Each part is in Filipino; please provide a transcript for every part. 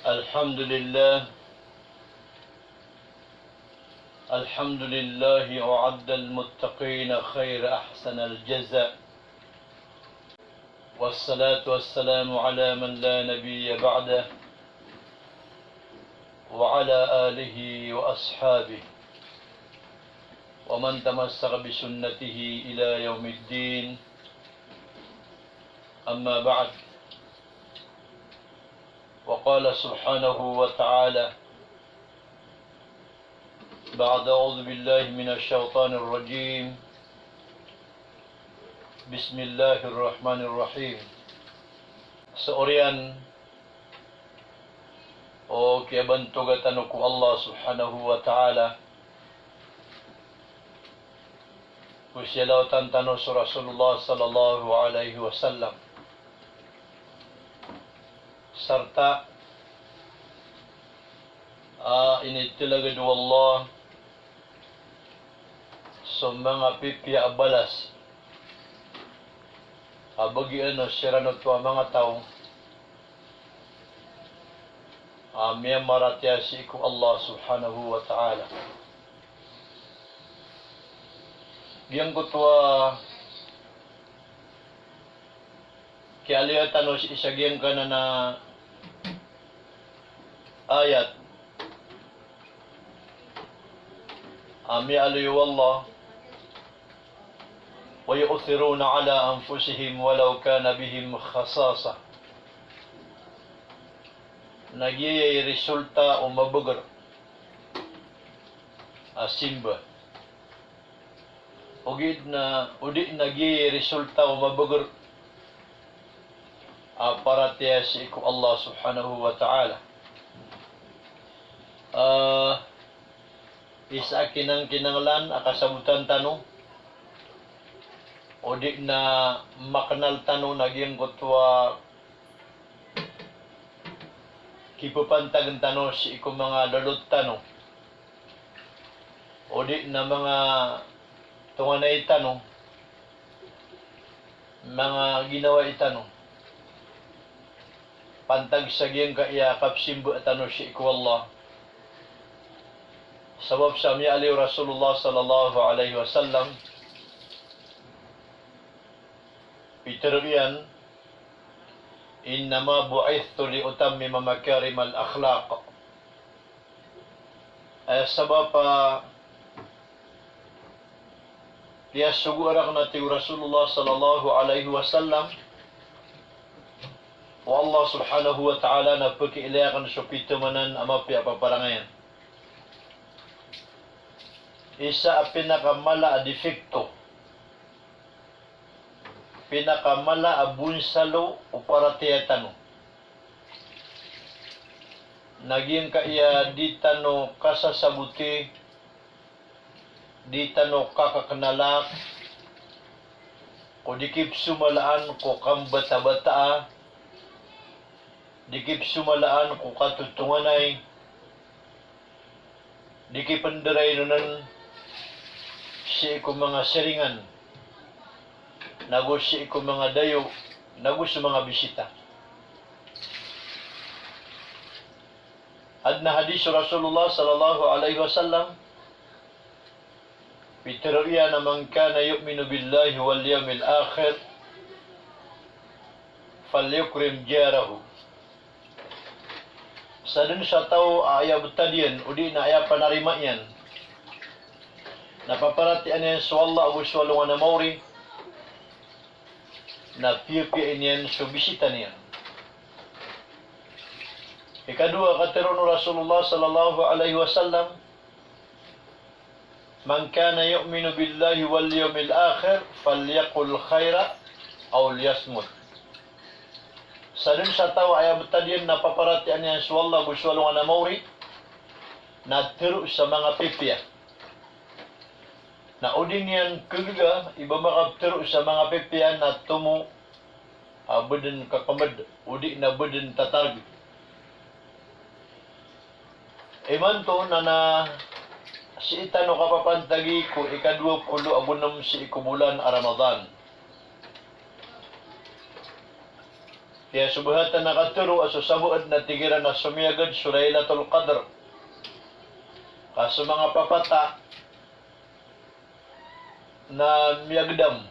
الحمد لله الحمد لله أعد المتقين خير أحسن الجزاء والصلاة والسلام على من لا نبي بعده وعلى آله وأصحابه ومن تمسك بسنته إلى يوم الدين أما بعد وقال سبحانه وتعالى بعد أعوذ بالله من الشيطان الرجيم بسم الله الرحمن الرحيم Seorian o kiabantugatan ko Allah subhanahu wa ta'ala kusyalawatan tano sa Rasulullah sallallahu alaihi wasallam serta initilagad wallah sa mga pipya abalas bagian no siranot wa mga tao miya maratyasi ko Allah subhanahu wa ta'ala giyang kutwa kialiyatan no isagiyang ka na ayat mi'aliyu wallah wa yu'thiruna ala anfusihim walau kana bihim khasasa nagyayay resulta o mabugar simba ugid na udi nagyayay resulta o mabugar para tiyasi ko Allah subhanahu wa ta'ala isa kinanglan akasabutan tanong o di na makanal tanong naging kutwa kipupantagan tanong si iku mga lalot tanong o di na mga tunganay tanong mga ginawa itanong pantag sa giyang kaiyakap simbo tanong si iku Allah sebab sami alaihi Rasulullah sallallahu alaihi wasallam piterian innama bu'ithtu li utammima makarimal akhlaq sebab dia sugurak nati Rasulullah sallallahu alaihi wasallam wa Allah subhanahu wa ta'ala na pakiilayakan sa pitamanan ama paparangayan isa pinakamala a defekto pinakamala a bunsalo o paratiyatano naging kaya di tano kasasabuti di tano kakakanalak o dikip sumalaan ko kambata-bataa dikip sumalaan ko katutunganay dikip pandaray nunan si ko mga seringan nago si ko mga dayo nago sa mga bisita adna hadis Rasulullah sallallahu alaihi wasallam piteriya naman kana yu'minu billahi wal yawmil akhir falyukrim jarahu sa dun sa tao ayaw butadian udi na ayaw panarima yan napaparatian yan sa Allah o sa walungan na mauri na piyapiin yan sa bisita niya ikadua katirun Rasulullah sallallahu alaihi wasallam man kana yu'minu billahi wal yawmil akhir falyaqul khaira aw liyasmut sa dun sa tao ayaw butadian napaparatian yan sa Allah o sa walungan na mauri na tiro sa mga pipya na udin yan kuliga iba makaptero sa mga pipian na tumo budin kakamad udi na budin tatarg iman to na si itano kapapantagi ko ikadwa pulo abunam si ikubulan a Ramadan Kaya subhatan nakaturo aso sabuad na tigiran na sumiyagad Laylatul Qadr. Kaso mga papata na miyagdam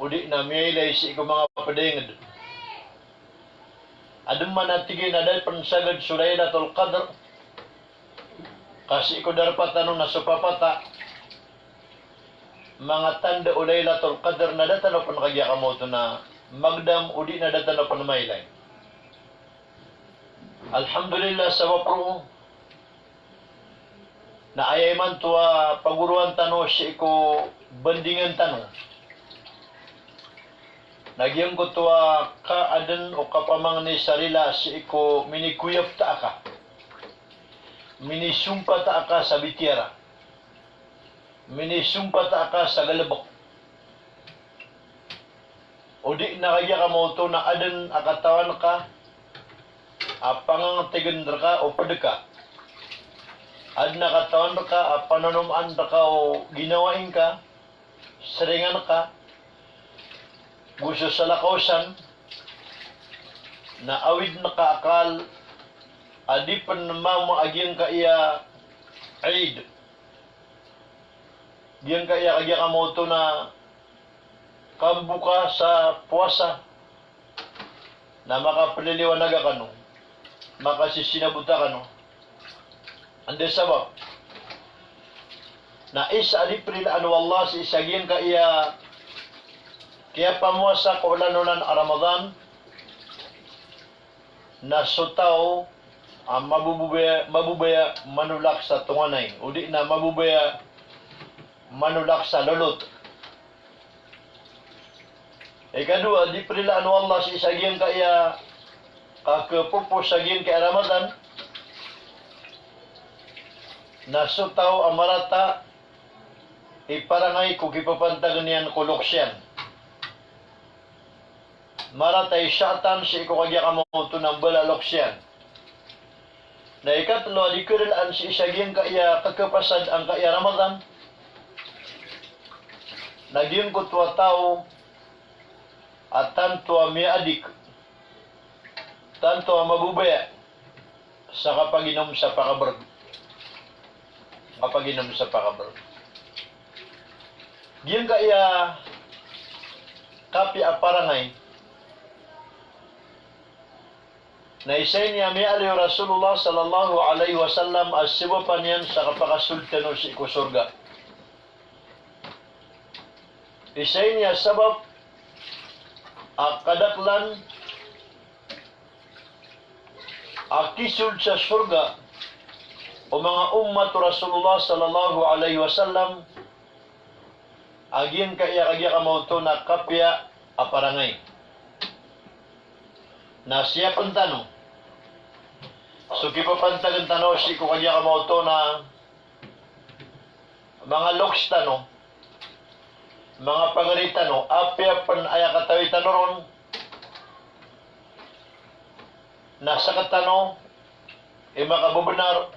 udi na miyaylay si iko mga padingad. Adun man natigin na dahil pansagad Laylatul Qadr kasi iko darpat tanong na supapata mga tanda o Laylatul Qadr na datano pan kagya kamoto na magdam udi na datano pan maylay. Alhamdulillah sa wapro na ayay man tuwa paguruan tano si iko bandingan tano. Nagyang ko tuwa kaadan o kapamang ni sarila si iko minikuyap ta ka. Minisumpa ta ka sa bitira. Minisumpa ta ka sa galabok. O di na kaya ka mo to na adan akatawan ka, pangangatigandra ka o padaka. Ad na katawan ka, pananumaan ka o ginawain ka, seringan ka, gusto sa lakausan, na awid na kaakal, adipan na mamaagyan ka iya Eid. Diyan ka iya kagya kamoto na kambuka sa puwasa na makapaliliwanaga ka no, makasisinabuta ka no. Ande sabab na isa April anu Allah si isagyan ka iya kaya pamuasa ko ulanunan Ramadan na sutaw mabubaya manulak sa tunganay udi na mabubaya manulak sa lulot. Ikadua di perila anu Allah si isagyan ka iya kakepupos sagyan ka Ramadan na sutaw amarata iparangay kung ipapantagan niyan kuluksyan. Maratay syatan si iko kagya kamuto ng balaloksyan. Na ikatlo, di kurilaan si isagyan ka iya kakapasad ang ka iya Ramadan. Nagyon ko tuwa tao at tanto miadik. Tanto mabubaya sa kapaginom sa pakabrag. Kapaginom sa pakabrag. Diyan ka iya kapi aparangay na isay niya miali Rasulullah sallallahu alaihi wasallam asiwapan yan sa kapakasultano si ikusurga. Isay niya sabab kadaklan akisul sa surga o mga ummat Rasulullah sallallahu alaihi wasallam agyan kaya kamauto na kapya aparangay. Na siya pantano. So kipapantagan tano si ko kanya kamauto na mga loks tano, mga pangarita no, apya pan aya katawi tano ron, nasa katano, makabubenar,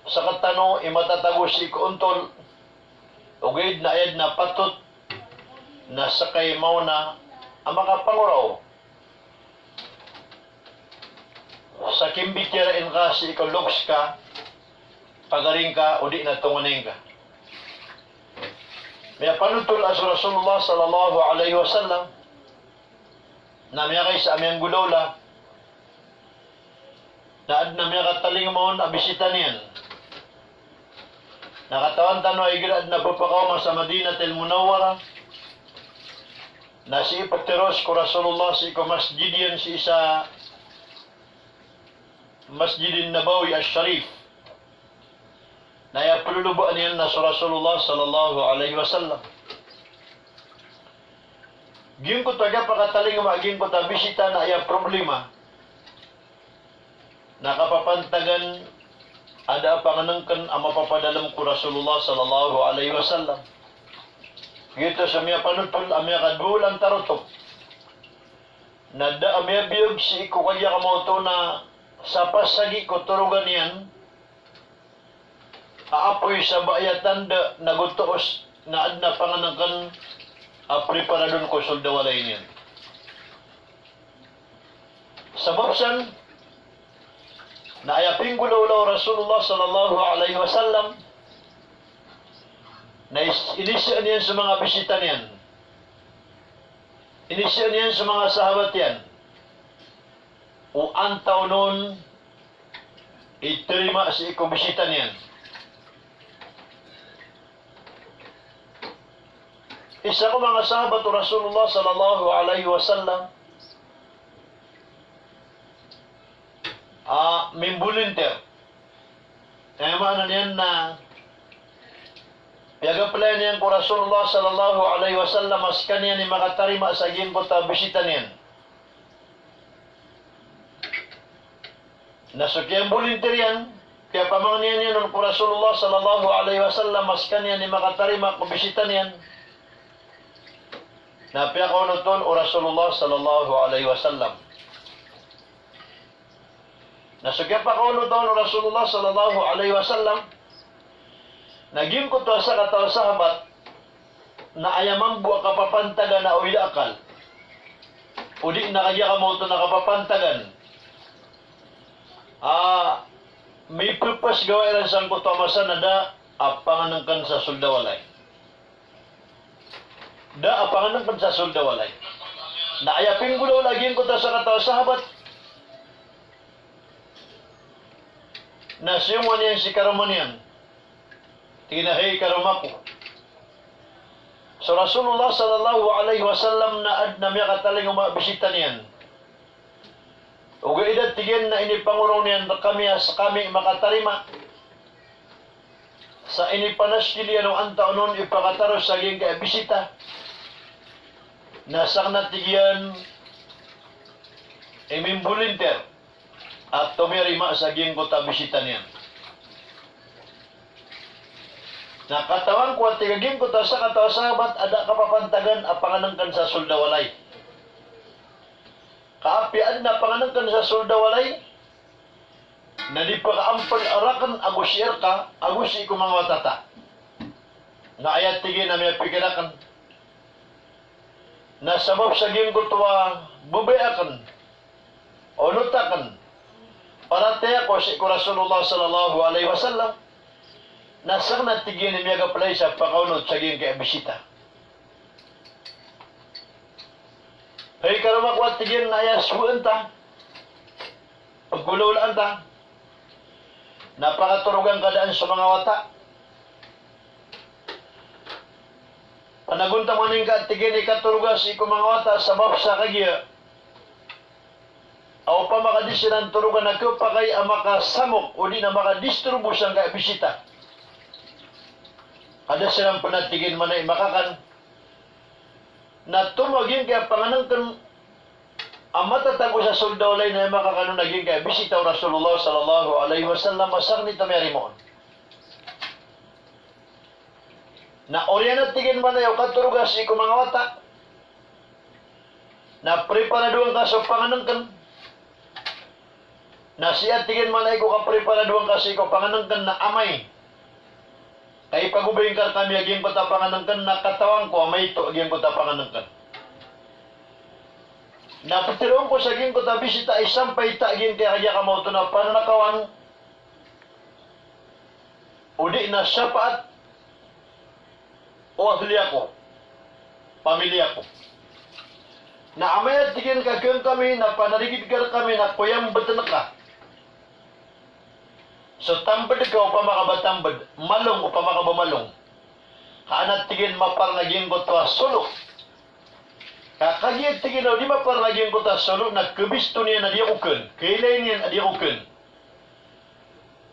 sa katano, matatago si kuuntol, ugid na ayad na patot, nasa kay mau na, ang makapanguraw, sa kimbitirain ka si ikaw loks ka, pagaring ka, o di na tungunin ka. May panutol as Rasulullah sallallahu alaihi wasallam na miya kay sa aming gulola na ad na miya kataling mo na bisita niyan. Nakatawan tano ay girad na papakaw sa Madinah tel Munawwara na si ipatiros ko Rasulullah si ikaw masjidian si isa Masjidin Nabawi Al-Sharif na yapululubuan niyan na sa Rasulullah sallallahu alaihi wasallam. Giyon ko taga pakataling maging ko ta bisita na iya problema. Nakapapantagan ada panganangkan ang mapapadalam ko Rasulullah sallallahu alaihi wasallam. Gito sa miya panutol amya kadulan tarotok. Nada amya biyog si ko kaya kamoto na sa pasagi ko turugan yan, aapoy sa bayatan da nagutuos na ad na panganangkan preparadon ko soldawalay niyan. Sebab siyan na ayaping gulaw Rasulullah sallallahu alaihi wasallam na inisya niyan sa mga bisita niyan. Inisya niyan sa mga sahabat yan. O antaw nun, iterima sa ikobisita niyan. Isa ko mga sahabat o Rasulullah sallallahu alaihi wasallam, mimbulinter. Kaya maana niyan na yaga pala niyan ko Rasulullah sallallahu alaihi wasallam mas kaniya ni makatarima sa gimbota bisita niyan. Nasukyan bulinter yan. Kaya pamangniyan niyan ko Rasulullah sallallahu alaihi wasallam mas kaniya ni makatarima ko bisita niyan. Napiya ko nuton o Rasulullah sallallahu alaihi wasallam. Nasugya pa ko nuton o Rasulullah sallallahu alaihi wasallam. Naging ko to sa kataw sahabat na ayaman buwa kapapantagan na o ilakal. O di nakagya ka mo ito nakapapantagan. May purpose gawa ilan sang kutuamasan na da apanganangkan sa suldawalay. Da apanganangkan sa suldawalay. Na ayapin gulaw lagi ko to sa kataw sahabat. Na siyuman yan si karuman yan. Tinahay karumapo. So Rasulullah sallallahu alaihi wasallam na ad na miya kataling umabisita niyan. Uga edad tigyan na inipanguraw niyan na kami makatarima. Sa inipanas kiliyan ng antaon nun ipakataros sa geng kaya bisita. Nasang natigyan imimbulinter at tumirima sa geng kota bisita niyan. Nakatawan ko at tigagin ko ta sa katawa sahabat ada kapapantagan apanganangkan sa suldawalay. Kaapian na panganangkan sa suldawalay na di pagkaampal arakan agus ka agus iku mga watata. Na ayat tigin na may pikirakan na sabab sa gingkutwa bubayakan o nutakan para tiya ko si Rasulullah sallallahu alaihi wasallam nasang natigyan ni Miyaga Palay sa pakaunod sa geng kaya bisita. Hay karumakwat tigyan na ayasuan ta. Pagkulaulaan ta. Napakaturugang kadaan sa mga wata. Panagunta mo ning tigyan ni katurugas iko mga wata sa sa kagya. Aw pa makadisinan turugan na ko pa kay makasamok o di na makadistribus ang kaya bisita. Ada silang panatigin manay makakan na tumagin kaya panganangkan ang matatago sa suldawalay na makakano naging kaya bisita Rasulullah sallallahu alaihi wasallam masang nito merimon. Na oriana tigin manay o katurugas iko mga wata na preparaduang kaso panganangkan na siya tigin manay ko kapreparaduang kasi iko panganangkan na amay. Kay pagubayin ka kami aging patapanganangkan na katawan ko may ito aging patapanganangkan. Napatiroon ko sa aging patabisita ay sampay ta aging kaya kaya kamauto na pananakawan o di na sapaat o ahliya ko, pamilya ko. Na amayat tigin kagyan kami na panarigid ka kami na kuyang batanak ka. So tambad ka o pamakabatambad, malong o pamakabamalong. Kaanat tigin maparnagin ko to sulok. Kakagiyat tigin o di maparnagin ko to sulok na kabisto niya na di ukun. Kailay niya na di ukun.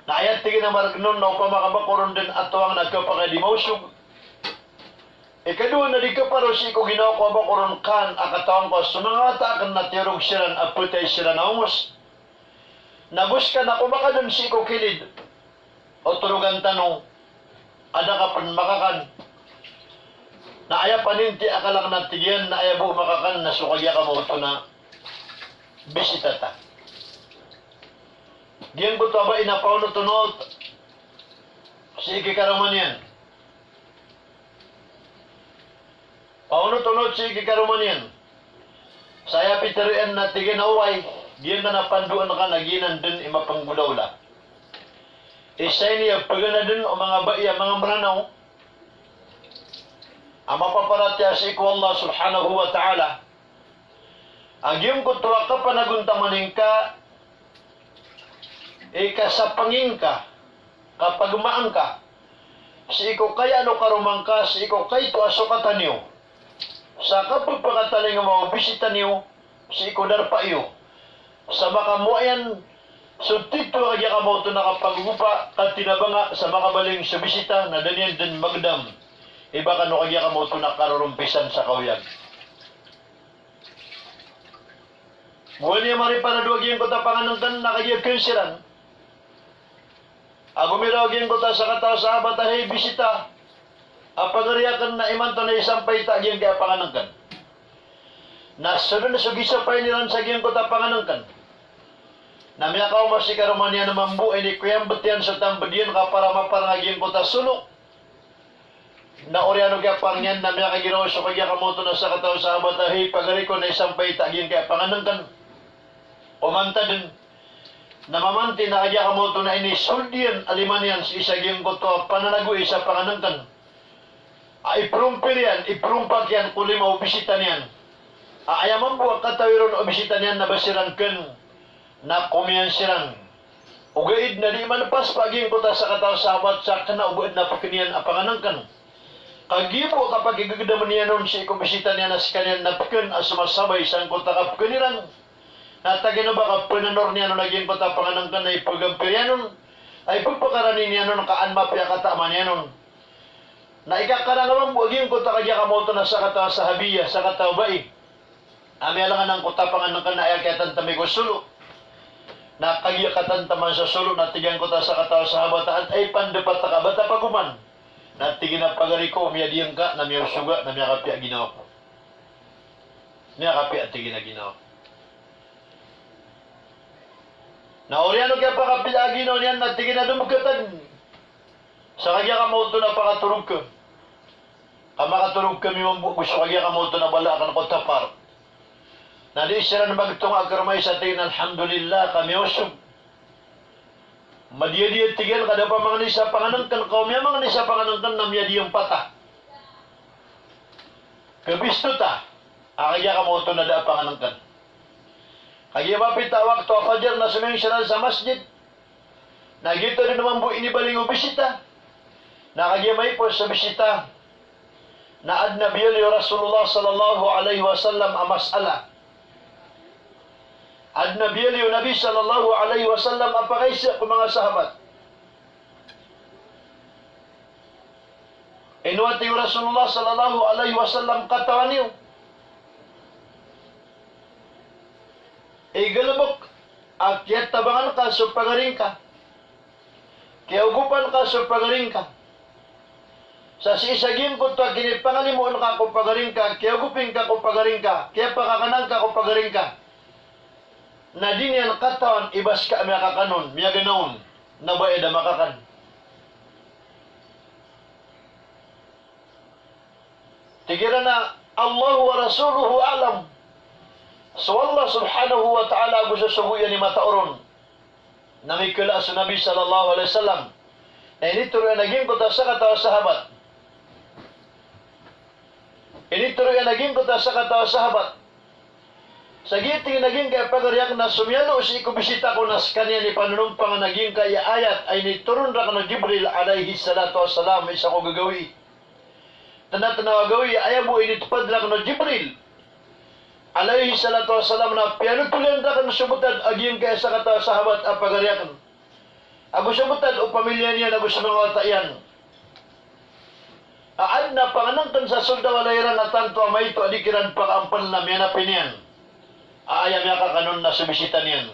Na ayat tigin na maragnon na o pamakabakoron din ato ang nagkapakay di mausog. Ikadua na di ka paro si ko ginawa ko abakoron kan akatawang ko sumangata akan natirog siran aputay siran na umos. Nabus ka na kumakadun si ko kilid. O turugan tanong, ada ka pan makakan. Na aya paninti akalang natigyan na aya buong makakan na sukagya ka mo ito na bisita ta. Diyan ko ito ba inapaw na tunod? Sige karuman yan. Pauno tunod sige karuman yan. Saya pitirian na tigyan na uway. Giyan na napanduan ka na ginan din imapanggulaw la. Isay niya pagana din o mga baiya, mga maranaw. Ang mapaparatya si iko Allah subhanahu wa ta'ala. Ang iyong kutwa ka panaguntamanin ka, ikasapangin ka, kapag umaan ka, si iko kaya ano karumang ka, si iko kay to asukatan niyo. Sa kapag pagkataling mo, bisita niyo, si iko darpa iyo. Sa makamuayan, sutito kaya ka mo ito nakapagupa at tinabanga sa makabaling sa bisita na danyan din magdam. Iba ka no kaya ka mo ito nakarurumpisan sa kawyag. Buwan niya maripanadwag yung kota panganangkan na kaya kinsiran. Agumirawag yung kota sa kataw sa abatahay bisita. Apagariakan na imanto na isang paita yung kaya panganangkan. Nasunod na sugisa pa nilan sa giyang kota panganangkan. Namiyakaw mo si karumanya na mambuay ni kuyang batian sa tambadiyan ka para maparangagiyang kota sulok. Na oriano kaya pangyan namiyaka ginawa sa kaya kamoto na sa kataw sa abatahi pagariko na isang paita giyang kaya panganangkan. Umanta din na mamanti na kaya kamoto na inisuldian alimanian sa isa giyang kota pananagoy sa panganangkan. Iprumpir yan, iprumpak yan kulima bisita niyan. Ayaman buwag katawiron o bisita niyan na basiran ken na kumiyansiran. Ugaid na di manpas paging kota sa kataw sahabat sa kana ugaid na pakinian apanganangkan. Kagibo kapag igagdaman niya nun si ikubisita niya na si kanyan na pakin as sumasabay sa kota kapakiniran. Natagin na ba kapananor niya nun naging kota panganangkan na ipagampirya nun ay pagpakaranin niya nun kaanmap ya katama niya nun. Na ikakarangaman buwaging kota kaya kamoto na sa kataw sahabiya sa kataw bai. Amialangan ng kota panganangkan na ayakatan tamay ko sulo. Nakagiyakatan taman sa sulo na tigyan ko ta sa kataw sa habataan ay pandapat ka bata paguman na tigin na pagariko miyadiyang ka na miyaw suga na miya kapi ang ginawa ko miya kapi at tigin na ginawa na oriano kaya pa kapi ang ginawa niyan na tigin na dumugatan sa kagya ka mo ito na pakaturog ka kamakatulog kami mambu gusto kagya ka mo ito na bala ka na kontapar. Nadi sila na magtunga karmay sa tingin, alhamdulillah, kami usog. Madiyadiyad tigil, kada pa mga nisa panganangkan, kaumya mga nisa panganangkan na miyadiyang pata. Kabisto ta, akaya ka mo ito na da panganangkan. Kaya mapitawag to afajar na suming siya sa masjid. Nagito din naman po inibaling o bisita. Nakagya may po sa bisita. Na adnabiyal yung Rasulullah sallallahu alaihi wasallam amasala. Adnabiyal yung Nabi sallallahu alaihi wasallam apakaisa ko mga sahabat. Inuwati yung Rasulullah sallallahu alaihi wasallam katawan niyo. Igalabok at kaya tabangan ka so pagaring ka. Kaya ugupan ka so pagaring ka. Sa sisagin ko ito, kinipangalimuan ka kung pagaring ka, kaya ugupin ka kung pagaring ka, kaya pakakanang ka kung pagaring ka. Na din yan katawan, ibas ka miya kakanon, miya ganaon, na ba eda makakan. Tigira na, Allah wa Rasuluhu alam. So Allah subhanahu wa ta'ala gusto subuyan ni matauron. Na may kila sa Nabi sallallahu alaihi wasallam. Na inituloy naging kuta sa katawa sahabat. Inituloy naging kuta sa katawa sahabat. Sa giting naging kaya pagariyak na sumyano si ikubisita ko nas kanya ni panunumpang naging kaya ayat ay nituron ra ka ng Jibril alayhi salatu wassalam isa ko gagawi. Tanatanaw gagawi ayaw mo initupad ra ka ng Jibril alayhi salatu wassalam na pianutulan ra ka ng subutan aging kaya sa kata sahabat ang pagariyak. Ako subutan o pamilya niya na gusto mga watayan. Aad na panganangkan sa sulda walayran na tanto may ito adikiran pag-ampan na miya na piniyan. Ayam ya kakanon na subisita niyan.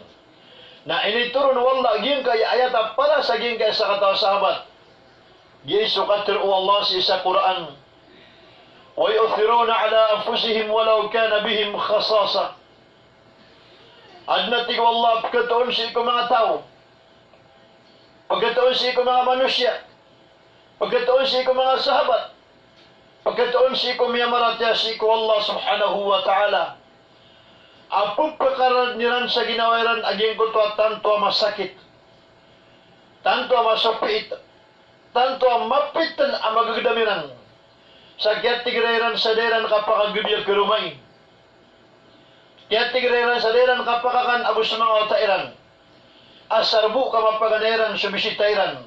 Na initurun wala giyang kaya ayat para sa giyang kaya sa katawa sahabat. Yesu katir Allah sa Quran. Wa yu'thiruna ala anfusihim walau kana bihim khasasa. Adna tig wallah pagkatoon si ko mga tao. Pagkatoon si ko mga manusia. Pagkatoon si ko mga sahabat. Pagkatoon si ko mga maratya si ko Allah subhanahu wa ta'ala. Apo pagkaraniran sa ginawiran aging ko to tanto masakit. Tanto masupit. Tanto mapit ang magagdamiran. Sa tigreran sa deran kapakagubiyag kerumay. Tigreran sa deran kapakakan abus mga otairan. Asarbu ka mapaganiran subisitairan.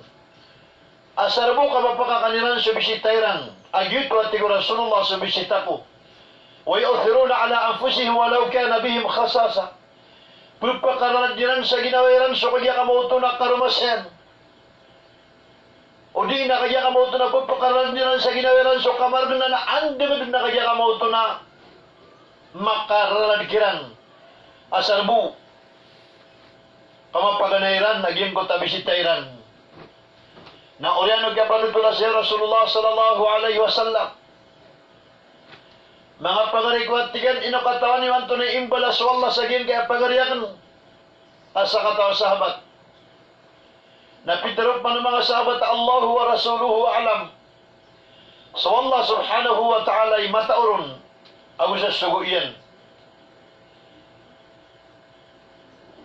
Asarbu ka mapakakaniran subisitairan. Agyut wa tigo Rasulullah subisitaku. وَيُؤْثِرُونَ عَلَىٰ أَنفُسِهِمْ وَلَوْ كَانَ بِهِمْ خَصَاصَةٌ Pagpakarandiran sa ginawiran so kaya kamauto na karumasyan. O di na kaya kamauto na pagpakarandiran sa ginawiran so kamargan na andamad na kaya kamauto na makaradkiran. Asarbu kamapaganairan naging ko tabisitairan. Na oriyan nagkapanutula si Rasulullah sallallahu alaihi wasallam. Mga pagarikuat tigan inakatawan ni manto na imbalas wallah sagin kaya pagariakan asa katawa sahabat. Napitarop man ng mga sahabat Allahu wa Rasuluhu alam. So Allah subhanahu wa ta'ala ay matauron ako sa suguyan.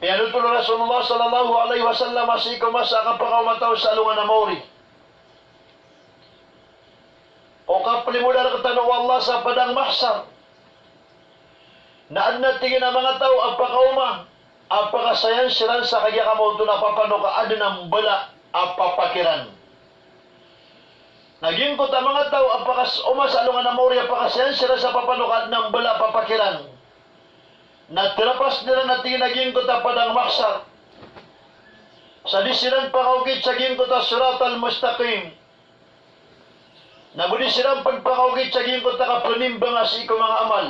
Piyanutul Rasulullah sallallahu alaihi wasallam asiko masa kapakaw mataw sa alungan na mauri. O kapalimudar katanaw Allah sa padang mahsar. Naan na tingin ang mga tao, apakauma, apakasayan siran sa kaya kamauto na papano ka adin ang bala, apapakiran. Naging ko ta mga tao, apakas umasalungan na mauri, apakasayan siran sa papano ka adin ang bala, papakiran. Natirapas nila na tingin naging ko ta padang mahsar. Sa disiran pakaukit sa ging ko ta surat al-mustaqim. Nabudi silang pagpakaugit sa gingkot na kapanimbang asiko mga amal.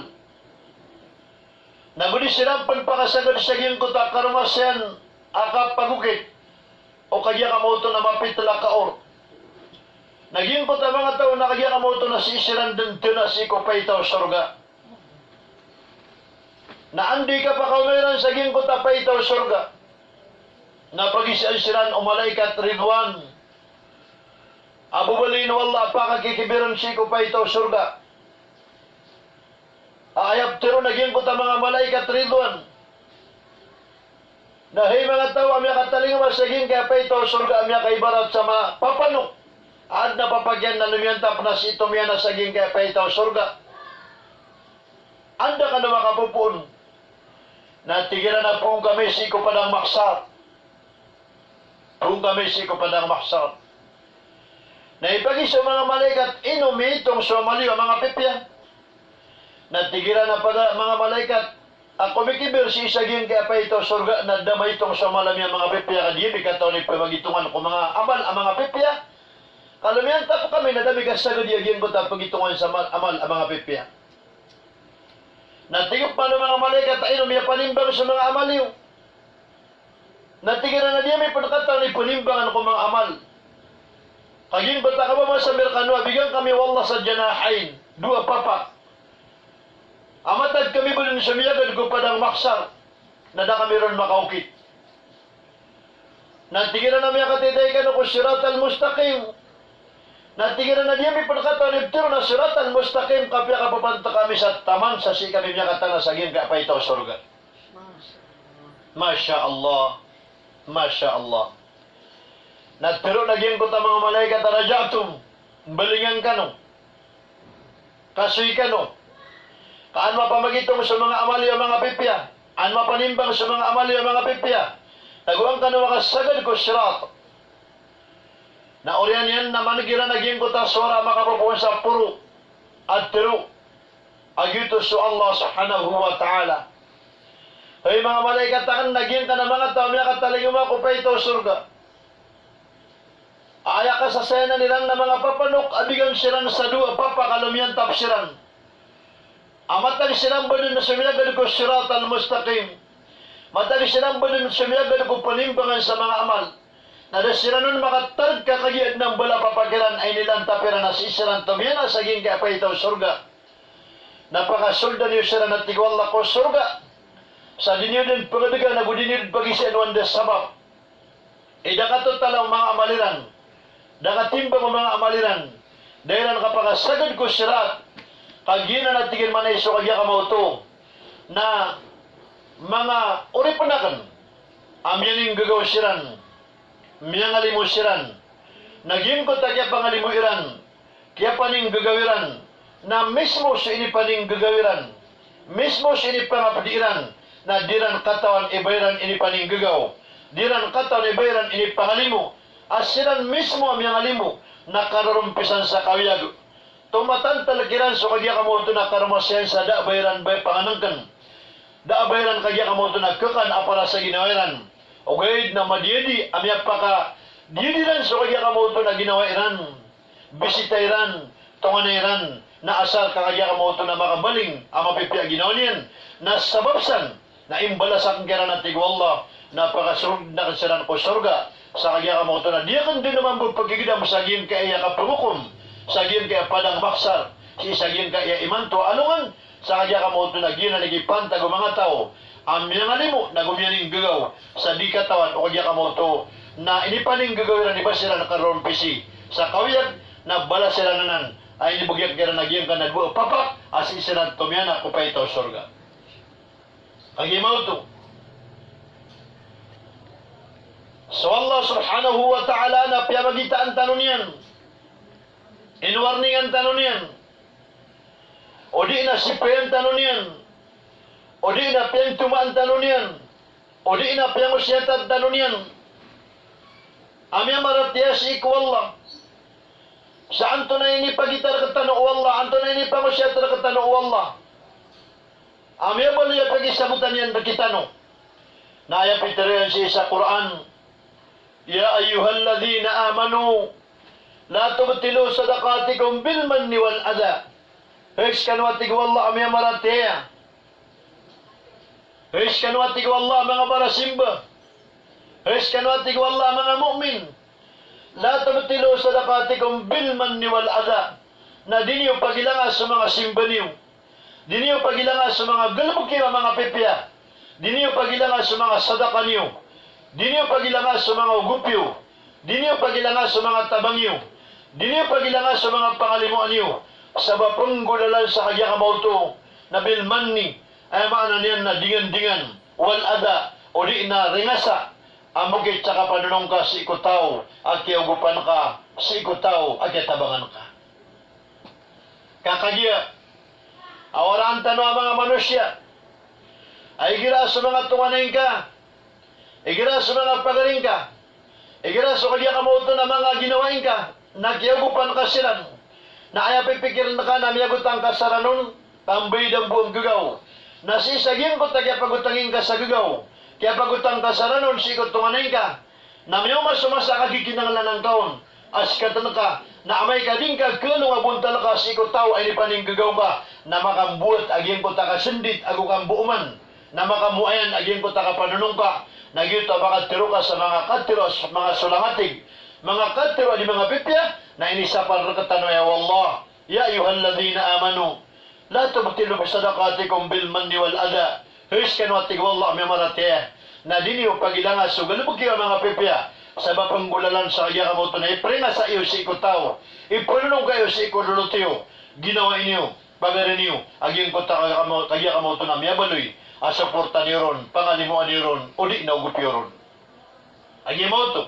Nabudi silang pagpakasagad sa gingkot na karumasyan akapagukit o kaya kamauto na mapitala kaor. Nagingkot ang mga tao na kaya kamauto na sisiran din tinasiko pa itaw surga. Na andi ka pa kaumayran sa gingkot na pa itaw surga. Na pag-isiran o malaikat Ridwan. Abu Balin wallah pakakikibiran siko pa ito surga. Ayap tiro naging ko ta mga malaikat Ridwan. Na hey mga tao amya katalinga masaging kaya pa ito surga amya kaibarat sa mga papanok. Ad na papagyan na lumiyantap na si ito miya na saging kaya pa ito surga. Anda ka na makapupun. Natigiran na pong kami siko padang maksar. Pong kami siko padang maksar. Na ipagi sa mga malaikat, inumi itong sumali ang mga pipya. Natigiran na pada mga malaikat, ako mikibir si isagin kaya pa ito surga na damay itong sumalami ang mga pipya. Kadiyib ikataw ni pamagitungan ko mga amal ang mga pipya. Kalamihan tapo kami na dami kasagad yagin ko tapagitungan sa amal ang mga pipya. Natigop pa ng mga malaikat, inumi ang panimbang sa mga amaliw. Natigiran na diya may pagkataw ni panimbangan ko mga amal. Kaging bata ka ba mga sa Merkano, bigyan kami wallah sa janahain, dua papa. Amatad kami ba rin sa miyagad ko padang maksar, na da kami ron makaukit. Natigiran na miya katitay ko sirat al-mustaqim. Natigiran na diya may pagkataon ibtiro na sirat al-mustaqim, kapya kapapanta kami sa taman sa si kami miya katana sa gin ka pa ito surga. Masya Allah. Masya Allah. Natiro naging ko ta mga malaikat rajatum, balingan ka no, kasoy ka no, kaan mapamagitong sa mga amali ang mga pipya, an mapanimbang sa mga amali ang mga pipya, nagawang ka no makasagad ko sirat. Na oriyan yan na manigiran naging ko ta sora makapapuan sa puro at tiro, agyuto sa Allah subhanahu wa ta'ala. Ay mga malaikat takan naging ka na mga tao, miya kataling ko pa ito surga. Aya ka sa sena nilang na mga papanok, abigan silang sa dua papa kalumian tapsiran. Amatag silang ba na sumilagad ko sirat al-mustaqim. Matag silang ba na sumilagad ko panimbangan sa mga amal. Nadasira nun makatarg kakagiyad ng bala papagiran ay nilang tapiran na sisiran tumyan sa saging kaya pa itaw surga. Napakasulda niyo sila na tigwala ko surga. Sa dinyo din pagadaga na gudinid pag-isian wanda sabab. Idakatot talang mga amaliran. Nakatimbang ang mga amaliran. Dahil ang kapakasagad ko sirat, kagina natigin man ay so kagya kamauto, na mga uripunakan, amyaning gagawsiran, miyangalimusiran, naging ko tagya pangalimuiran, kaya paning gagawiran, na mismo sa ini paning gagawiran, mismo sa ini pangapadiran, na diran katawan ibayran ini paning gagaw, diran katawan ibayran ini pangalimu, asiran mismo amyang alimu, nakararumpisan sa kawiyag, tumatan talagiran so kagya kamo ito nakaramasayan sa da bayran bay panganangkan, da bayran kagya kamo ito nagkakan apara sa ginawiran, o gayid na madiyadi, amya paka, diyadiran so kagya kamo ito na ginawiran, bisitairan, tonganairan, na asar kakagya kamo ito na makabaling, ang mapipya ginawiran, na sababsan, na imbalasak kira na tigwallah, na pakasurug na kansaran ko surga, sa kagya kamo ito na, diya kan din naman pagkigidam sa giyang kaya kapamukom, sa giyang kaya padang maksar, sa giyang kaya imanto, alungan, sa kagya kamo ito na giyang nagipantag o mga tao, ang minangalimo na gumiyaning gagaw, sa di katawan o kagya kamo ito, na inipaning gagawiran iba sila nakaroon pisi, sa kawiyag, na bala sila nanan, ay inibugyak kira na giyang ka nagbuo, papak, as isinan tumyana, kupay ito surga. Kagimaw ito. So Allah subhanahu wa ta'ala na piyamagita ang tanong yan. Inwarning ang tanong yan. O di na sipay ang tanong yan. O di na piyang tuma ang tanong yan. O di na piyang usyata ang tanong yan. Amya maratiya si iku Allah. Saan to na inipagitar ka tanong Allah? Anto na inipangusyata ka tanong Allah? Amya baliya pagisabutan yan bakitano. Na ayapitariyan siya sa Quran. Ya ayyuhalladhina amanu la tubtilu sadaqatikum bil manni wal adha. Hish kanwatig wallah amya maratiya. Hish kanwatig wallah mga barasimba. Hish kanwatig wallah mga mu'min. La tubtilu sadaqatikum bil manni wal adha. Na dinyo pagilangas sa mga simba niyo. Dinyo pagilangas sa mga galbukira mga pipya. Dinyo pagilangas sa mga sadaka niyo. Dinyo pagilangas sa mga ugupyo. Dinyo pagilangas sa mga tabangyo. Dinyo pagilangas sa mga pangalimuan niyo. Sa bapanggulalan sa kagya kamauto na bilmanni ay maana niyan na dingan-dingan wal ada o di na ringasa amugit sa kapanunong ka sa ikutaw at kiugupan ka sa ikutaw at kitabangan ka. Kakagya awaraan tano ang mga manusya ay gira sa mga tunganin ka. Igira sa mga pagaling ka. Igira sa kanya kamoto na mga ginawain ka. Nagyagupan ka silang. Na ayaw pipikirin na ka na miyagutan ka sa ranon. Tambay ng buong gagaw. Na sisagin ko kaya pagutangin ka sa gagaw. Kaya pagutang ka sa ranon, sikot tunganin ka. Na miyaw masumasa kagikinanglan ng taon. As katan ka. Na amay ka din ka kulong abuntal ka sikot tao ay nipaning gagaw ka. Na makambuot aging ko takasundit ago kang buuman. Na makamuayan aging ko takapanunong ka. Nagito baka tiro ka sa mga katiro, sa mga sulangatig, mga katiro di mga pipya, na inisapal rakatano ya wallah, ya ayyuhalladhina amanu, la tubtilu bisadaqatikum bil manni wal adha, his kanwatig wallah may maratiyah, na diniyo pagilangas, so galubog kayo mga pipya, sa bapanggulalan sa kaya kamoto na iprena sa iyo si ikutaw, ipununong kayo si ikululutiyo, ginawa inyo, pagarin niyo, aging kaya kamoto na miyabaloy, asuporta niron, pangalimuan niron, uli na ugup yoron. Agi mo ito.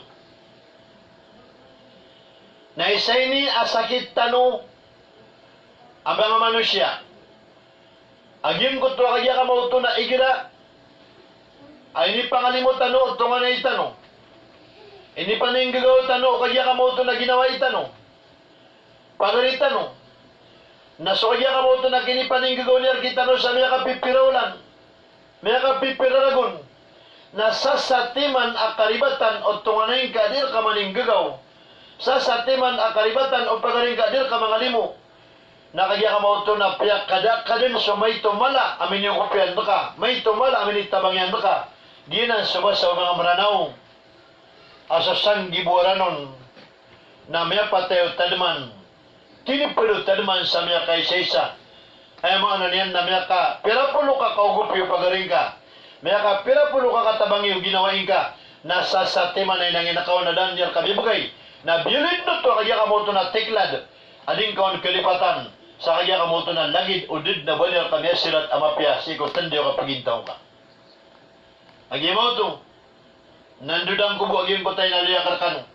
Na isa ini asakit tano ang mga manusya. Agim ko ito kaya ka mo ito na igira. Ay ini pangalimot tano, ito nga na itano. Ini pa na yung gagawa tano, kaya ka mo ito na ginawa itano. Pagaritano. Naso kaya ka mo ito na kinipan yung gagawa niya kitano sa mga kapipiraulan. Mga kapipiraragon, na sasatiman akaribatan o tunganay kadir ka maning gagaw, sasatiman akaribatan o pagaring kadir ka mga limo, na kaya ka mauto na piyak kadin so may tumala, amin yung kupian baka, may tumala, amin itabangyan baka, ginan subasa mga maranaw, asasan gibuaranon, na may patayo tadman, tinipilo tadman sa mga kaysaysa, ay mga ano niyan na may ka, pirapulo ka kaugupyo pagaring ka, may ka, pirapulo ka katabangyo ginawain ka, na sasatiman ay nanginakaw na dandyal kabibagay, na bilid na to kaya kamoto na tiklad, ading kaon kalipatan, sa kaya kamoto na lagid udid na balyar kami silat amapya, sikot tandiyo ka pagintaw ka. Agi mo to. Nandudang kubo aging ko tayo naliya karkano.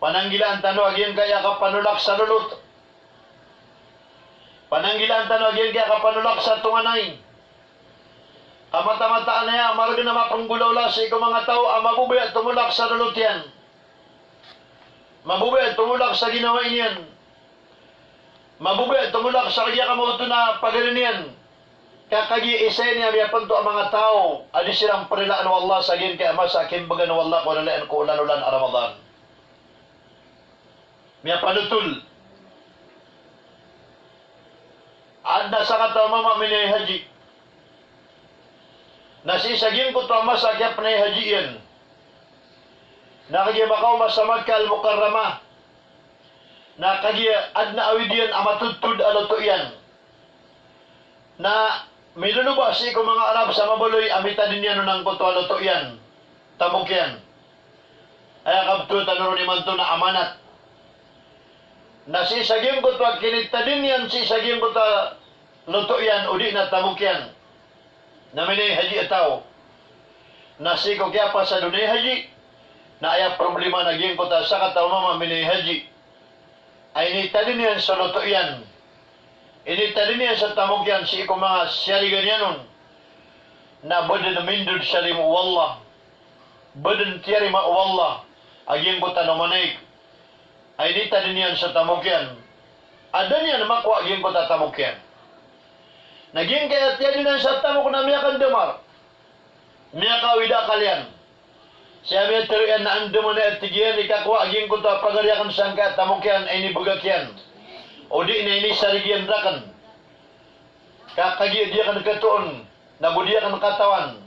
Pananggilaan tano aging kaya kapanulak sa lulut. Pananggilaan tano aging kaya kapanulak sa tunganay. Kamata-mataan na yan, marga na mapanggulaw lang sa ikaw mga tao, mabubi at tumulak sa lulut yan. Mabubi at tumulak sa ginawa niyan. Mabubi at tumulak sa kanya kamuto na pagarin yan. Kakagi isay niya miyapan to ang mga tao. Adi silang parilaan ng Allah sa gin kaya masa kimbagan ng Allah kung nalayan ko ulan-ulan a Ramadan. Miyapan utul. Ad na sa kata mama minay haji. Nasisagin ko to ang masa kaya panay haji yan. Nakagi makaw sa Makkah al-Mukarramah. Nakagi ad na awid yan amatutud aloto yan. Na miluluba si ko mga Arab sa mabuloy amita din yan ng kuto aloto yan. Tabok yan. Ay kabto tanuro ni man to na amanat. Nasisagin ko to at kinita din yan sisagin ko to luto yan udi na tabok yan. Na minay haji ataw. Nasiko kaya pa sa dunay haji. Na ay problema naging ko ta sa kataw mama minay haji. Ay initadin yan sa luto yan. Initadin yan sa tamog yan si iko mga siyarigan yanon. Na badan mindud syarim wallah. Badan tiyari ma wallah. Aging ko ta namanaik. Ay initadin yan sa tamog yan. Adan yan makwa aging ko ta tamog yan. Naging kaya tiyan yan sa tamog na miyakan damar. Miyaka wida kalian. Siya may teruyan na ando mo na etigiyan, ikakwa, aging ko ta pagaryakan sangka, tamukyan, ay nibugakyan. O di na ini sarigyan rakan. Kakagi dia kan katuon, nabudiya kan katawan.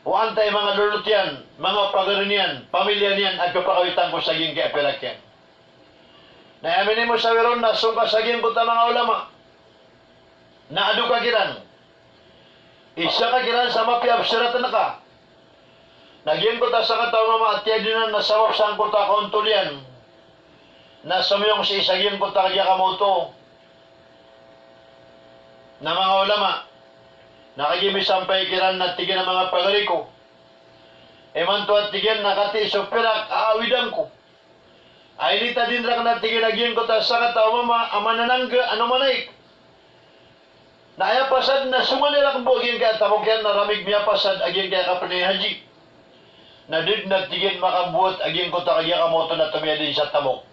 O antay mga lulutyan, mga pagarinian, pamilya niyan, at kapakawitan ko saging kaya pilakyan. Nayamin mo sa wiron na sungka saging ko ta mga ulama. Na adu kakiran. Isa kakiran sama piabsiratan ka. Nagyan ko ta sa kataw mama at yadinan na sawap saan ko ta kauntulian. Na sumiyong si isagyan ko ta kaya kamoto. Na mga ulama. Nakagimi sampay kiran na tigyan ng mga pagari ko. Eman to at tigyan nakati supirak aawidan ko. Ay nita din rak na tigyan nagyan ko ta sa kataw mama amananangga ano manaik. Na ayapasad na sumanilak bogin kaya tamogyan na ramig miyapasad agyan kaya kapanay haji. Na din natigin makabuot aging ko ta kaya kamoto na tumiya din sa tamok.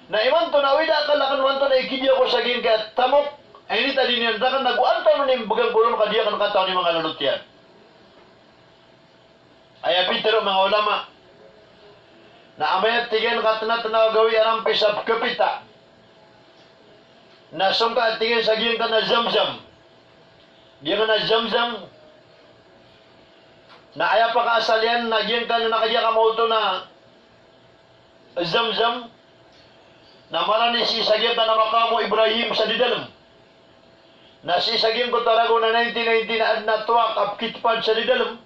Na iman to na wida kalakan man to na ikidya ko sa gin kaya tamok. Ay nita din yan dakan naguanta mo ning bugang kulon kadiya kan kataw ni mga lulutyan. Ay apitero mga ulama. Na amayat tigin katanat-tanaw gawi arang pisap kapita. Na sungka tigin sa gin ka na zamzam. Diyan ka na zamzam. Na aya pa kaasalian, nagyan ka na nakadya ka mo ito na zamzam. Na marani si sagyan ka na makamo Ibrahim sa didalam. Na si sagyan ko tarago na 1990 na adna tuwak ap kitpad sa didalam.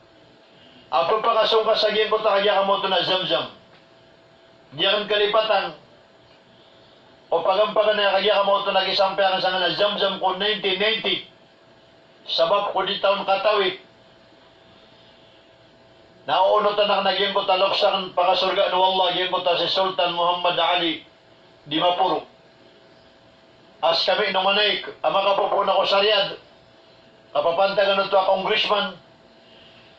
Apo pa kasong kasagyan ko takadya ka mo ito na zamzam. Diyan kalipatan. O pagampagan na kaya ka mo ito nagisampiakan sa nga na zamzam ko 1990. Sabab ko di taon katawik. Nauunot na naging ko taloksan pakasurga no Allah gin ko ta si Sultan Muhammad Ali di Mapuro. As kami nung manaik, ama kapupuna ko sa Riyadh. Kapapantagan ito a congressman.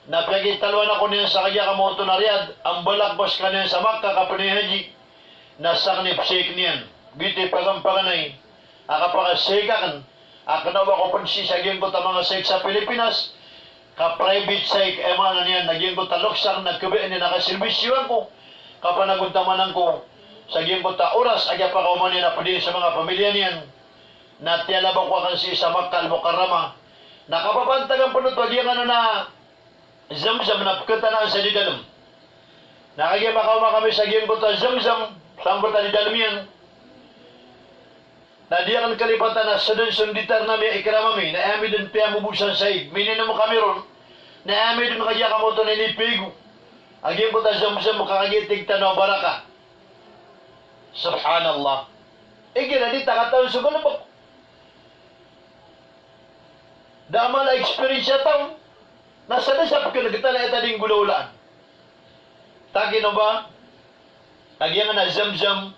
Napiagitalwan ako niya sa kaya kamoto na Riyadh. Ang balakbos ka niya sa Makkah kapanihaji. Nasaknip sik niyan. Giti pagampanganay. Akapakasikakan. Akanawa ko pansisagin ko ta mga sik sa Pilipinas. Ka-private site, mga niyan, nagyan ko taloksak, nagkabian niya, nakaservisyon ko. Kapanaguntamanan ko, sagyan ko ta oras, agya pa kauman niya na padin sa mga pamilya niyan. Natiyalabang ko akan si sa Makkah al-Mukarramah. Nakapapantagan po nito, diyan ano na zamzam na pagkatanaan sa didalam. Nakagyan makauma kami sagyan ko ta zamzam, saan ko ta didalam yan. Na diyan ang kalipatan na sa dun sunditar namin ikramami, na amin din piya mubusan sa'id. Minin mo kami ron, na amin din kaya kamoto na inipigo. Agyan ko ta zamzam mo kakagitig tanaw baraka. Subhanallah. Gina di takataon sa galabak. Dama na experience sa taon. Nasa na siya pagkilagita na itading gulaulaan. Tagi no ba? Tagi nga na Zamzam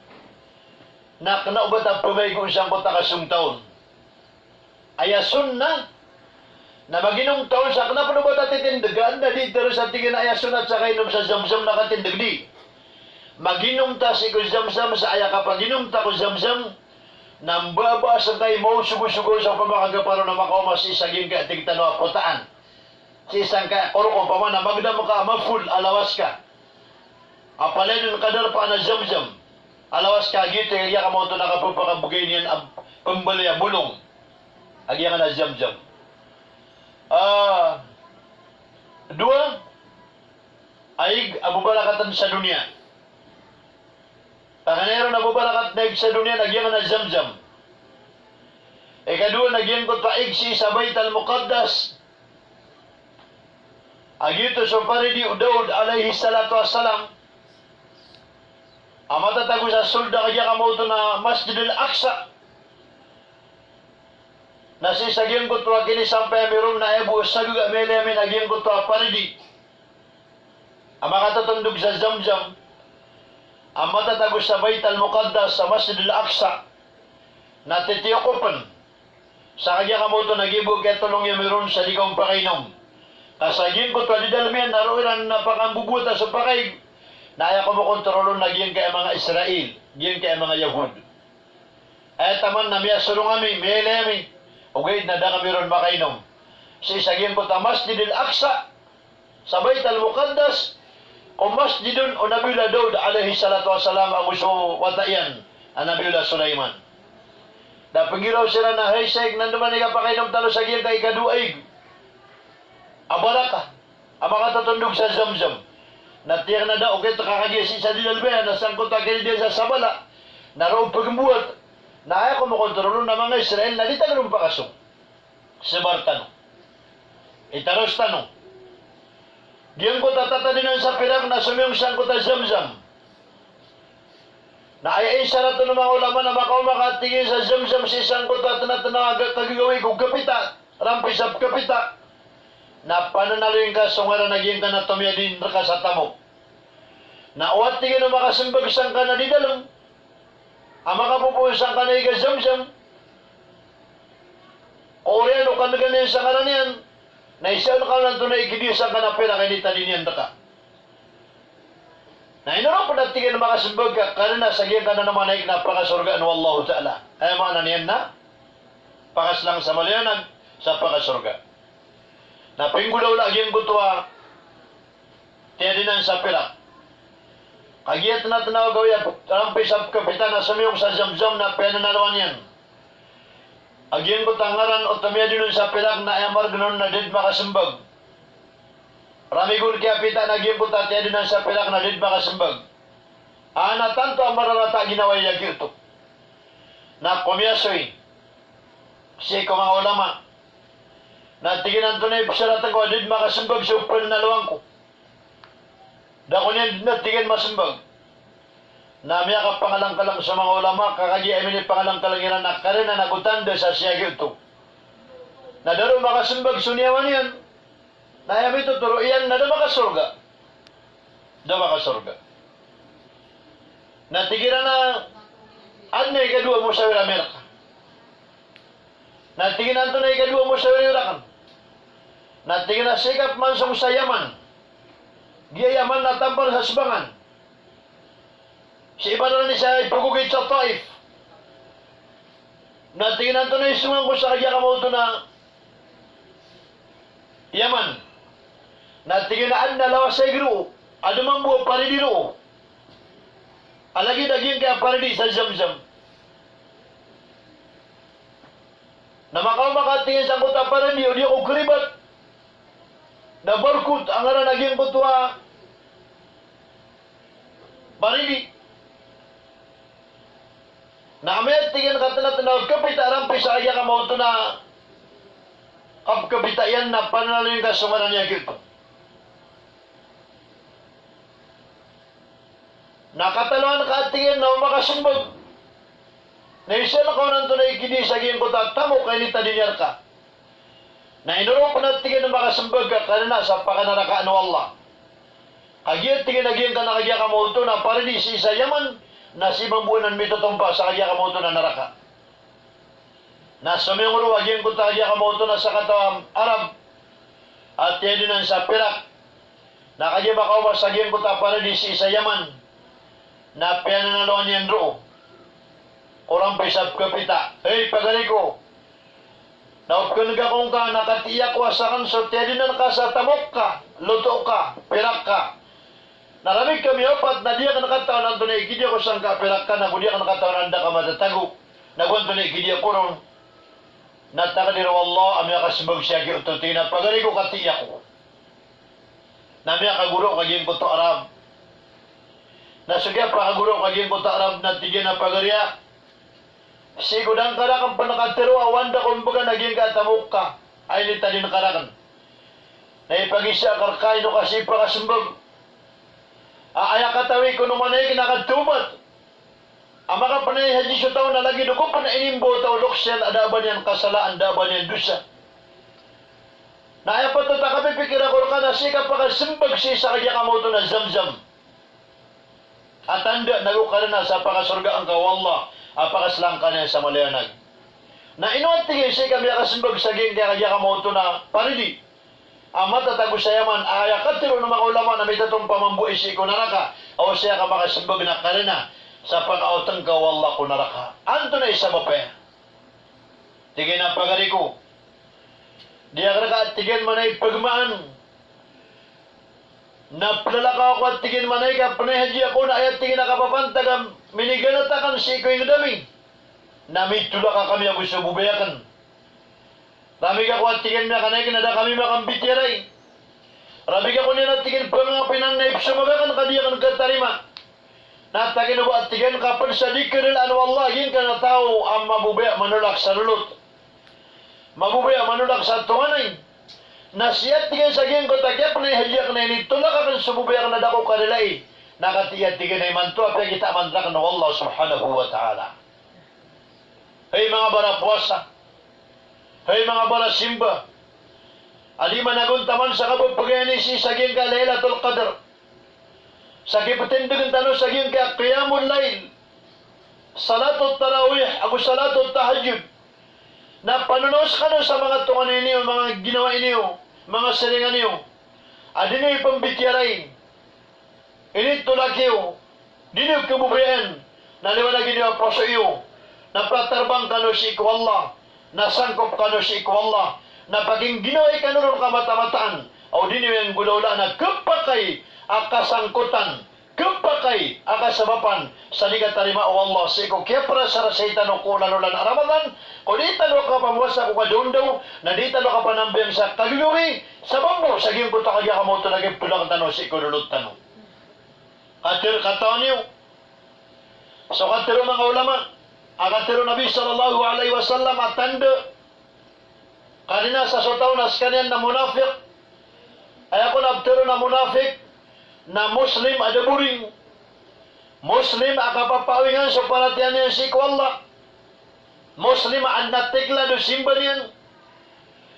na kanaubat ang pumay kung siyang kota kasong taon. Ayasun na maginom taon sa kanapa no ba tatitindagan na dito sa tingin na ayasun at saka inom sa Zamzam na katindagdi. Maginom ta si ko Zamzam sa aya kapag ginom ta ko Zamzam nang baba sa tayo mo sugo-sugo sa pamakagaparo na makaumas isaging ka tigtano apotaan. Si isang ka koroko pa man na magdamo ka maful alawas ka. Apalin yung kadar pa na Zamzam. Alawas ka gito, kaya ka mo ito nakapapakabugay niyan pambali ang bulong. Agya ka na Zamzam. Dua, ay abubarakatan sa dunia. Panganero na abubarakat na sa dunia, nagyan ka na Zamzam. Ikadua, nagyan ko taig si Sabay Tal-Muqaddas. Agito so paridi Daud alaihi salatu wassalam. Amata tago sa sulda kaya kamoto na Masjid al-Aqsa. Nasi sagyang kutwa kini sampai meron na ebu saguga mele amin agyang kutwa paridi. Amaka tatundog sa Zamzam. Amata tago sa Bait al-Muqaddas sa Masjid al-Aqsa. Natitiyokopan. Sa kaya kamoto nagibo kaya tulong yung meron sa likong pakainom. Kasagin kutwa di dalmian naroon na pakambubuta sa pakay. Naya ko mo kontrolon na giyan kaya mga Israel, giyan kaya mga Yahud. Ay taman na miya sulong kami, mele kami. Okay, nada kami ron makainom. Si sagyan ko ta Masjid al-Aqsa, sa Bait al-Muqaddas, o Masjidun o Nabiyullah Daud alaihi salatu wassalam ang gusto watayan, ang Nabiyullah Sulaiman. Na pagiraw sila na, hey Sheikh, nanduman ka pakainom talo sagyan kay kaduaig. Abaraka, ang makatatundog sa Zamzam. Natiyang na daw, okay, kakagisi sa dinalbehan, nasangkot agad din sa sabala, naroon pagbuhat, na ayaw ko makontrolo ng mga Israel, na di tanong pakasong. Sebar tanong. Itaros tanong. Diyan ko tatatadinan sa pirak na sumiyong sangkot na Zamzam. Na ayayin sa nato ng mga ulama na makaumakattingin sa Zamzam si sangkot at natanawag kagigawin kong kapita, rampisap kapita, na pananaluin ka sungaran naging ka na tumya din ka sa tamo. Na uwat tingin na makasimbag sang ka na di dalang. Ang makapupusan ka na iga Zamzam. Oriano ka na ganyan sa ngaran yan. Na isyan ka lang ito na ikidisan ka na pera kaya di talinian ka. Na inurang padatingin na makasimbag ka karena sagyan ka na naman ay napakasurgaan wallahu ta'ala. Ay mga naniyan na pakas lang sa malianan sa pakasurga. Na pinggulaw lagi ang gutwa tiyadinan sa pilak. Kagiyat na tanaw gawin rampis ang kapitan na sumiyong sa Zamzam na penanalawan yan. Agyan ko tangaran o tumiyadinon sa pilak na ayamar ganon na did makasimbag. Ramigun kaya pita na agyan ko tiyadinan sa pilak na did makasimbag. Ana tanto ang mararata ginawa yagir to. Na kumyasoy si mga ulama na tiginan tunay pasyaratan ko, adid makasimbag sa upal na luwang ko. Dako niyan na tigin masimbag. Na miya ka pangalang kalang sa mga ulama, kakagi ay minit pangalang kalangiran na karin na nagutanda sa siyagyo ito. Na daro makasimbag sunyawan yan. Na yami ito turo iyan na da makasurga. Da makasurga. Na tigiran na adna ikadua mo sa Amerika. Na tiginan to na ikadua mo sa Irakan. Natingin na sikap mansong sa Yaman. Giyaman na tampal sa Sbangan. Si iba na ni sa ipugugit sa Taif. Natingin na ito na isungan ko sa kaya kamauto na Yaman. Natingin na an nalawas sa igro. Adumang buo paridino. Alagi naging kaya paridi sa Zamzam. Na makatingin sa kuta paridi o di ako kribat. Na barkut ang nga naging kutwa paridi. Na amet tingin katanat-tanawag kapita rampi sa kaya kamauto na kapita yan na panalo yung kasungaran niya kito. Nakataluan ka at tingin na makasumbag. Na isa na ko nanto na ikidi sa giyang kuta tamo kay nita dinyar ka. Na inuro ko na tingin na makasambag ka kanina sa pakanarakaan ng Allah. Agiyat tingin ka nakagya ka mo ito na parili si isa yaman na si buwanan mito tumpa sa kagya ka mo ito na naraka. Na sumiyong agyan ko ta kagya ka mo ito na sa katawang Arab at yan din sa Perak. Na kagya ba kaumas agyan ko ta parili si isa yaman na piyananaluan yan ro. Orang pesap kapita. Hey, pagari ko. Naupkan ka kung ka nakatiyak wasakan so tiyadinan ka sa tamok ka, luto ka, perak ka. Naramig kami opat na diya ka nakataon ang tunay ikidya ko sang ka perak ka na kung diya ka nakataon anda ka matatago. Nagwan tunay ikidya ko ron. Natakadiro Allah amya kasibag siya kiututina pagari ko katiyak ko. Namya kaguro kaging ko to Arab. Nasugya pa kaguro kaging ko to Arab na tigyan na pagariya. Sigudang karakan panakatero awanda kung baga naging katamuk ka ay nita din karakan. Na ipag-isa karkay no kasi pakasumbag. Aaya katawi ko naman ay kinakatubat. Ang mga panay haji sa taon na lagi no kung panainimbo tao luksyan adaban yan kasalaan daban yan dusa. Na aya patata kami pikira ko ka na sika pakasumbag si sa kanya kamoto na zamzam. At tanda nagukara na sa pakasurga ang kawallah. Apakaslang ka niya sa malianag. Na inuat tingin siya kami akasimbag sa geng kaya kaya kamoto na parili. Amat tatago sa yaman, aya katiro ng mga ulama na may tatong pamambuhay si ikunaraka o siya ka makasimbag na karina sa pag-autang ka wala kunaraka. Anto na isa mapaya. Tingin na pagari ko. Diya ka tingin man ay pagmaan. Naplalaka ako at tingin man ay ka panahadji ako na ayat tingin na kapapantagam miniganatakan si ikaw yung dami. Namitula ka kami ako sa bubayakan. Rami ka ko at tingin na kanay kinada kami makambitiray. Rami ka ko niya at tingin pa nga pinanaip sumagakan kadiya kan katarima. Natagin na ba at tingin kapag sa dikaril anu Allah yin ka na tao ang mabubaya manulak sa lulot. Mabubaya manulak sa tunganay. Nasiyat tingin sa geng ko tagyap na ihadyak na initula ka kan sumubaya ka na dako kanilay. Nakatiyat tingin na imanto at kita mandrak ng Allah subhanahu wa ta'ala. Hey mga bara puasa. Hey mga bara simba. Ali managuntaman sa kapagpagayan si sa geng ka Laylatul Qadr. Sa kipatindugan tano sa geng ka Qiyamul Layl. Salatul Tarawih, ako Salatul Tahajjud. Na panunos ka no sa mga tungan niyo, mga ginawa niyo, mga saringan niyo. Adino ipambityaray. Ini tulakiyo. Dino kebubayan. Naliwanagin niyo po sa iyo. Napatarbang ka no si ikwallah. Nasangkop ka no si ikwallah. Na paging ginawa ka no kamata-mataan. O dino yung gulawla na kapakay akasangkutan. Kapakay akasabapan sa ligatarima o Allah. Sa iko kaya para sa rasaitan o kulalulan Ramadan. Kung di talo ka pamuwasa ko kadundaw, na di talo ka panambiyang sa kaguluri, sa bambo, sa giyong kuta kagya ka mo ito naging tulang tanong sa iko lulot tanong. Katir katawan niyo. So katiro mga ulama, katiro Nabi sallallahu alaihi wasallam at tanda, kanina sa sotaw na kanyan na munafik, ay ako nabtiro na munafik, na Muslim ada buring. Muslim akapapawingan sa palatian niya si Allah. Muslim ang natigla do simba niyan.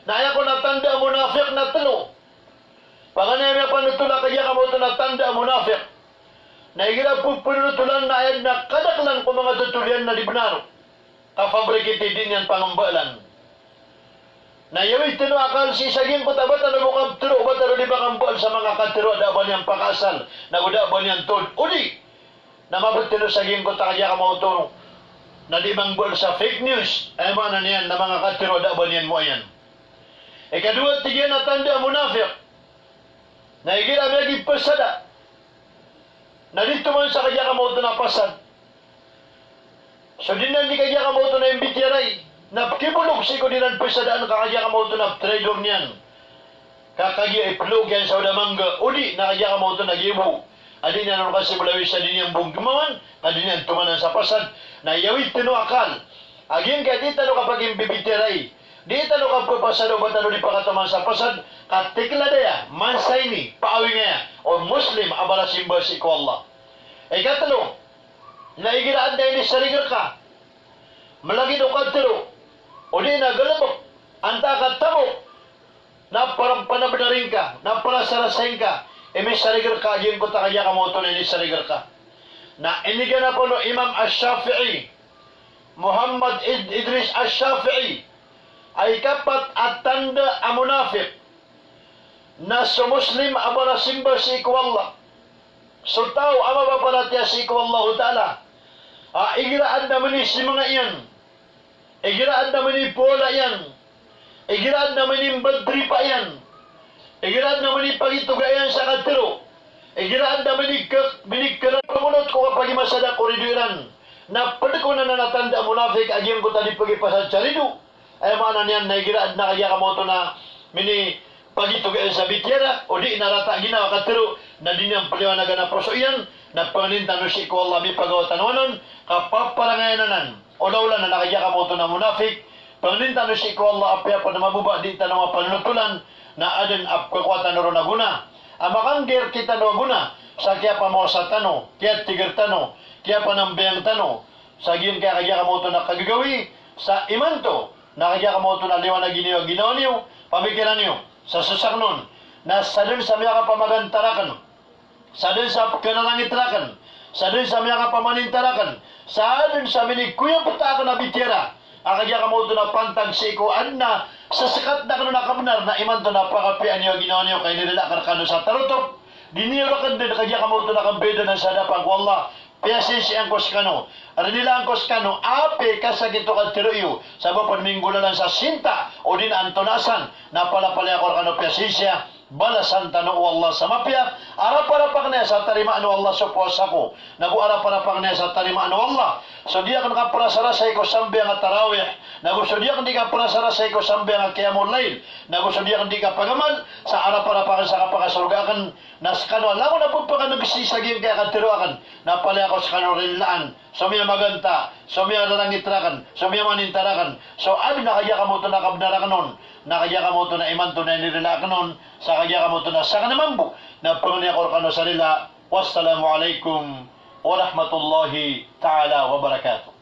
Na ako natanda munafik na talo. Panganay may panutula kaya kamo ito natanda munafik. Na igira po pinutulan na ayad na kadaklan ko mga tutulian na libnar. Kafabrikiti din yan pangambalan. Na yawi tino akal si saging ko tabat na bukang turo ba taro di ba kambal sa mga katiro da ba niyang pakasal na guda ba niyang tod. Uli! Na mabot tino saging ko takaya ka mo ito na di mangbol sa fake news. Ay mga na niyan na mga katiro da ba niyan mo yan. Ikadua tigyan na tanda munafik. Na igira may pasada. Na dito man sa kaya ka mo ito na pasad. So din na di kaya ka mo ito na imbityaray. Napkibulog si ko dinan pasadaan kakaya ka mo ito na trader niyan. Kakaya iplog yan sa udamangga. Uli na kaya ka mo ito nagibo. Adi na nung kasi bulawi sa dinyang bunggumawan. Adi na tumanan sa pasad. Na yawit tino akal. Agin ka di talo kapag imbibityaray. Di talo kapag pasado ba talo di pakataman sa pasad. Katikla daya. Mansay ni. Paawi nga. O Muslim abala simba si ko Allah. Ikatalo. Naigiraan dahil sa rigar ka. Malagi do katiro. O di na galabok. Anta katamo. na parang panabdaring ka, na para sarasain ka, may sarigar ka, agiyan ko takaya ka mo ito na ini sarigar ka. Na iniga na po no Imam Ash-Shafi'i, Muhammad Idris Ash-Shafi'i, ay kapat at tanda ang munafik na sumuslim ang mga simba si ikwallah. Sultaw ang mapaparatya si ikwallahu ta'ala. Igiraan naman ni si mga iyan. Igiraan naman ni Pola yan. Igiraan naman ni Badri pa yan. Igiraan naman ni pagitugayan sa katero. Igiraan naman ni pinigkarapamunot ko kapag masada koriduran. Na pwede ko na nanatanda munafik aging ko tali pagipasad sa rido. Ay mana niyan na igiraan na kaya kamoto na mini pagitugayan sa bityera o di narata ginawa katero na din ang paliwanagan na proso iyan na pangalintan no si ko Allah mi pagawatanon kapaparangayanan o naulan na nakaya kamoto na munafik pangalintan no si ko Allah apya pa na mabuba di tanong panunutulan na adin ap kekuatan ro naguna amakangger kita no guna sa kaya pa mo sa tano kaya tiger tano kaya pa nang biyang tano sa giyon kaya kaya kamoto na kagagawi sa imanto na kaya kamoto na liwanag ginawa niyo pamikiran niyo sa susaknon na sa dun sa mga kapamagantarakan sa dun sa kanalangitarakan sa dun sa mga kapamanintarakan sa dun sa minikuyang putakan na bitira akagya ka mo ito na pantag si ikuan na sa sikat na kano nakamunar na iman to na pakapian niyo ginawa niyo kay nililakar kano sa tarutop di niyo lakan din akagya ka mo ito na kambedo ng sadapag wallah piyasinsi ang koskano. Ano nila ang koskano? Ape kasagito ka tiruyo. Sabapon minggo na lang sa sinta o din antonasan. Napalapalaya ko kano piyasinsiya. Balasan tano Allah sa mapya. Arap-arapak niya sa tarima ano Allah sa puasa ko. Nagu-arap-arapak niya sa tarima ano Allah. So dia kan kaprasarasay ko sambi ang tarawih. Nagusto dia kan di kaprasarasay ko sambi ang qiyamul lail. Nagusto dia kan di kapagaman sa arap-arapakan sa kapakasurgakan. Naskano alam ko na po pa kano bisisagin kaya katiruakan. Napalaya ko sa kano rilaan. So miya maganta. So miya narangitrakan. So miya manintarakan. So ano nakaya ka mo ito nakabnarakan nun. Nakaya ka mo ito na iman ito na nirilakan nun. Sa kaya ka mo ito na sa kanamambo. Na pangunin ako kano sa rila. Wassalamualaikum warahmatullahi ta'ala wabarakatuh.